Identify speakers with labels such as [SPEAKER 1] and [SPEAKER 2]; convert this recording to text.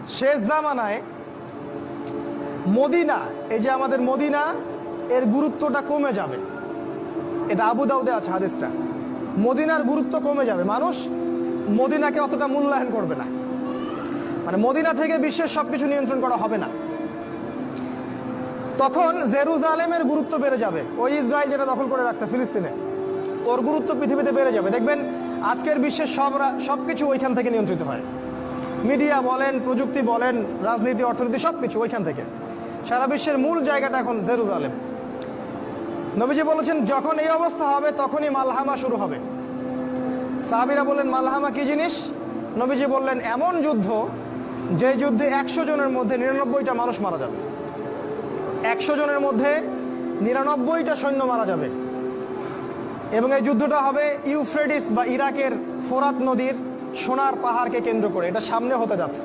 [SPEAKER 1] শেষ জামানায় মদিনা, এই যে আমাদের মদিনা, এর গুরুত্বটা কমে যাবে। এটা আবু দাউদে আছে হাদিসটা। মদিনার গুরুত্ব কমে যাবে, মানুষ মদিনাকে অতটা মূল্যায়ন করবে না। মানে মদিনা থেকে বিশ্বের সবকিছু নিয়ন্ত্রণ করা হবে না। তখন জেরুজালেমের গুরুত্ব বেড়ে যাবে। ওই ইসরায়েল যেটা দখল করে রাখছে ফিলিস্তিনে, ওর গুরুত্ব পৃথিবীতে বেড়ে যাবে। দেখবেন আজকের বিশ্বের সবকিছু ওইখান থেকে নিয়ন্ত্রিত হয়। মিডিয়া বলেন, প্রযুক্তি বলেন, রাজনীতি, অর্থনীতি, সবকিছু ওইখান থেকে। সারা বিশ্বের মূল জায়গাটা এখন জেরুজালেম। নবীজি বলেছেন যখন এই অবস্থা হবে তখনই মালহামা শুরু হবে। সাহাবীরা বললেন মালহামা কি জিনিস? নবীজি বললেন এমন যুদ্ধ যে যুদ্ধে 100 জনের মধ্যে 99টা মানুষ মারা যাবে। 100 জনের মধ্যে 99টা সৈন্য মারা যাবে। এবং এই যুদ্ধটা হবে ইউফ্রেটিস বা ইরাকের ফোরাত নদীর সোনার পাহাড়কে কেন্দ্র করে। এটা সামনে হতে যাচ্ছে।